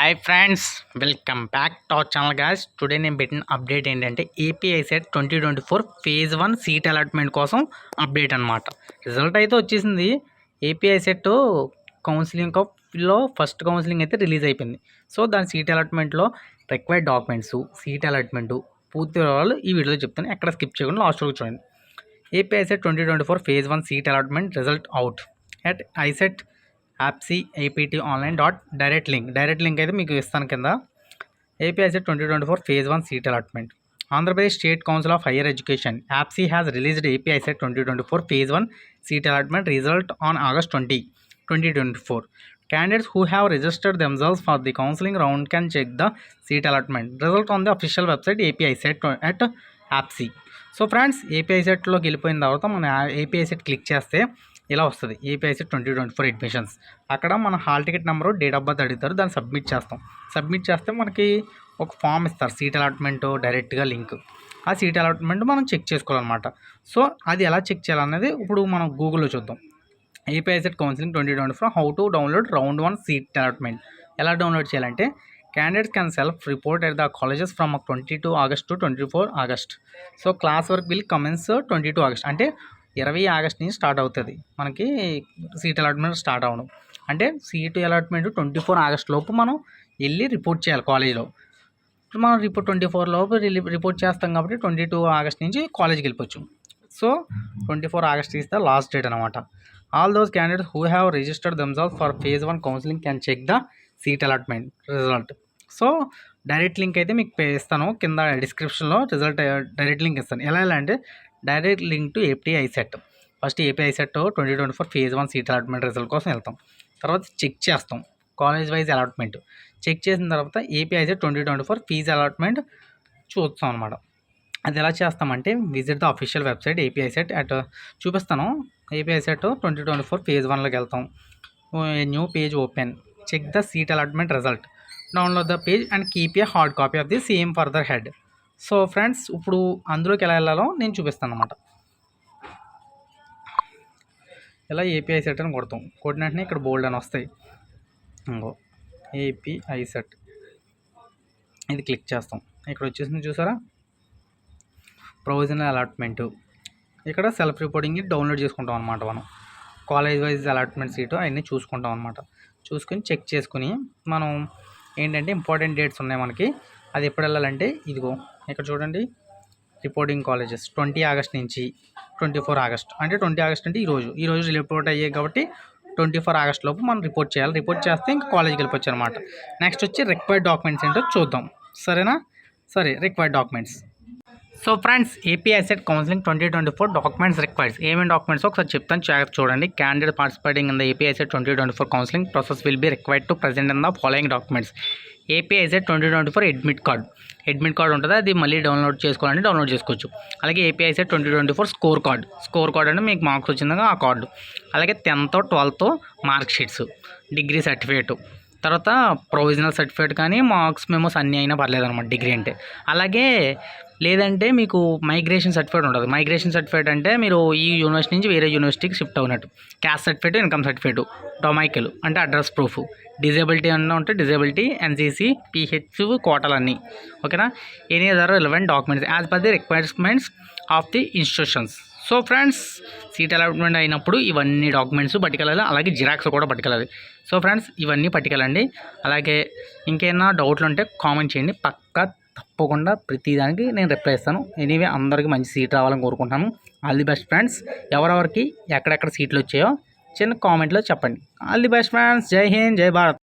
Hi friends, welcome back to our channel guys. Today నేను పెట్టిన update ఏంటంటే AP ICET 2024 phase 1 seat allotment కోసం update అనమాట. రిజల్ట్ అయితే వచ్చేసింది. ఏపీఐసెట్ కౌన్సిలింగ్లో ఫస్ట్ కౌన్సిలింగ్ అయితే రిలీజ్ అయిపోయింది. సో దాని సీట్ అలాట్మెంట్లో రిక్వైర్డ్ డాక్యుమెంట్స్, సీట్ అలాట్మెంట్ పూర్తి వివరాలు ఈ వీడియోలో చెప్తాను. ఎక్కడ స్కిప్ చేయకుండా లాస్ట్ వరకు చూడండి. AP ICET 2024 phase 1 seat allotment result out at ICET APSCHE APT online dot direct link అయితే మీకు ఇస్తాను కింద. AP ICET 2024 phase 1 seat allotment. Andhra Pradesh state council of higher education APSCHE has released AP ICET 2024 phase 1 seat allotment result on August 20, 2024. Candidates who have registered themselves for the counseling round can check the seat allotment result on the official website APISET at APSEE. So friends, ఏపీఐసెట్లోకి వెళ్ళిపోయిన తర్వాత మన AP ICET click చేస్తే ఇలా వస్తుంది. AP ICET 2024 admissions. అక్కడ మన hall ticket number, date of birth అడుగుతారు. దాన్ని సబ్మిట్ చేస్తాం. సబ్మిట్ చేస్తే మనకి ఒక ఫామ్ ఇస్తారు, సీట్ అలాట్మెంట్ డైరెక్ట్గా లింక్. ఆ సీట్ అలాట్మెంట్ మనం చెక్ చేసుకోవాలన్నమాట. సో అది ఎలా చెక్ చేయాలనేది ఇప్పుడు మనం గూగుల్లో చూద్దాం. AP ICET counselling 2024 how to download round 1 seat allotment. ఎలా డౌన్లోడ్ చేయాలంటే candidates can self-report at the colleges from 22 August to 24 August. So class work will commence 22 August. అంటే 20 ఆగస్ట్ నుంచి స్టార్ట్ అవుతుంది మనకి సీట్ అలాట్మెంట్ స్టార్ట్ అవ్వడం. అంటే సీట్ అలాట్మెంట్ 24 ఆగస్ట్ లోపు మనం వెళ్ళి రిపోర్ట్ చేయాలి కాలేజ్లో. మనం 24 లోపు రిపోర్ట్ చేస్తాం కాబట్టి 22 ఆగస్ట్ నుంచి కాలేజ్కి వెళ్ళిపోవచ్చు. So 24 August is the last date అనమాట. All those candidates who have registered themselves for phase 1 counselling can check the seat allotment result. So direct link అయితే మీకు ఇస్తాను కింద డిస్క్రిప్షన్లో. రిజల్ట్ డైరెక్ట్ లింక్ ఇస్తాను. ఎలా అంటే direct link to AP ICET. First AP ICET 2024 phase 1 seat allotment result కోసం వెళ్తాం. తర్వాత చెక్ చేస్తాం కాలేజ్ వైజ్ అలాట్మెంట్. చెక్ చేసిన తర్వాత ఏపీఐసెట్ 2024 ఫీజ్ అలాట్మెంట్ చూస్తాం అనమాట. అది ఎలా చేస్తామంటే visit the official website APICET at చూపిస్తాను. ఏపీఐసెట్ 2024 ఫేజ్ 1లోకి వెళ్తాం. New page open. Check the seat allotment result. Download the page and keep a hard copy of the same further head. So friends, ఇప్పుడు అందులోకి ఎలా వెళ్ళాలో నేను చూపిస్తాను అనమాట. ఇలా ఏపీఐసెట్ అని కొడతాం. కొట్టిన వెంటనే ఇక్కడ బోల్డ్ అని వస్తాయి. ఇంకో ఏపీఐసెట్ ఇది క్లిక్ చేస్తాం. ఇక్కడ వచ్చేసింది చూసారా, ప్రొవిజనల్ అలాట్మెంటు. ఇక్కడ సెల్ఫ్ రిపోర్టింగ్ డౌన్లోడ్ చేసుకుంటాం అనమాట. మనం కాలేజ్ వైజ్ అలాట్మెంట్ సీటు అవన్నీ చూసుకుంటాం అనమాట. చూసుకొని చెక్ చేసుకుని మనం ఏంటంటే ఇంపార్టెంట్ డేట్స్ ఉన్నాయి మనకి. అది ఎప్పుడు వెళ్ళాలంటే ఇదిగో ఇక్కడ చూడండి, రిపోర్టింగ్ కాలేజెస్ 20 ఆగస్ట్ నుంచి 24 ఆగస్ట్. అంటే 20 ఆగస్ట్ అంటే ఈరోజు రిపోర్ట్ అయ్యాయి కాబట్టి 24 ఆగస్ట్ లోపు మనం రిపోర్ట్ చేయాలి. రిపోర్ట్ చేస్తే ఇంకా కాలేజ్కి వెళ్ళిపోవచ్చు అనమాట. నెక్స్ట్ వచ్చి రిక్వైర్డ్ డాక్యుమెంట్స్ ఏంటో చూద్దాం. సరేనా? సరే, required documents. So friends, AP ICET counselling 2024 documents requireds. ఏమేమి డాక్యుమెంట్స్ ఒకసారి చెప్తాను, జాగ్రత్త చూడండి. Candidate participating in the AP ICET 2024 counselling process will be required to present in the following documents. ఏపీఐసెట్ 2024 అడ్మిట్ కార్డ్ ఉంటుంది. అది మళ్ళీ డౌన్లోడ్ చేసుకోవాలంటే డౌన్లోడ్ చేసుకోవచ్చు. అలాగే ఏపీఐసెట్ 2024 స్కోర్ కార్డ్ అంటే మీకు మార్క్స్ వచ్చిందిగా ఆ కార్డు. అలాగే 10th 12th mark sheets, degree certificate, తర్వాత ప్రొవిజనల్ సర్టిఫికేట్ కానీ మార్క్స్ మెమోస్ అన్నీ అయినా పర్లేదు అనమాట డిగ్రీ అంటే. అలాగే లేదంటే మీకు మైగ్రేషన్ సర్టిఫికేట్ ఉంటుంది. మైగ్రేషన్ సర్టిఫికేట్ అంటే మీరు ఈ యూనివర్సిటీ నుంచి వేరే యూనివర్సిటీకి షిఫ్ట్ అవునట్టు. Caste certificate, income certificate, domicile అంటే అడ్రస్ ప్రూఫ్, డిజేబిలిటీ అన్నీ ఉంటే డిజేబిలిటీ, ఎన్సీసీ, పీహెచ్ కోటాలన్నీ. ఓకేనా? Any other relevant documents as per the requirements of the institutions. So friends, seat allotment అయినప్పుడు ఇవన్నీ డాక్యుమెంట్స్ పట్టుకెళ్ళాలి. అలాగే జిరాక్స్ కూడా పట్టుకెళ్ళాలి. సో ఫ్రెండ్స్, ఇవన్నీ పట్టుకెళ్ళండి. అలాగే ఇంకేమైనా డౌట్లు ఉంటే కామెంట్ చేయండి. తప్పకుండా ప్రతిదానికి నేను రిప్లై ఇస్తాను. ఎనీవే, అందరికీ మంచి సీట్ రావాలని కోరుకుంటున్నాను. All the best friends. ఎవరెవరికి ఎక్కడెక్కడ సీట్లు వచ్చాయో చిన్న కామెంట్లో చెప్పండి. All the best friends. జై హింద్, జై భారత్.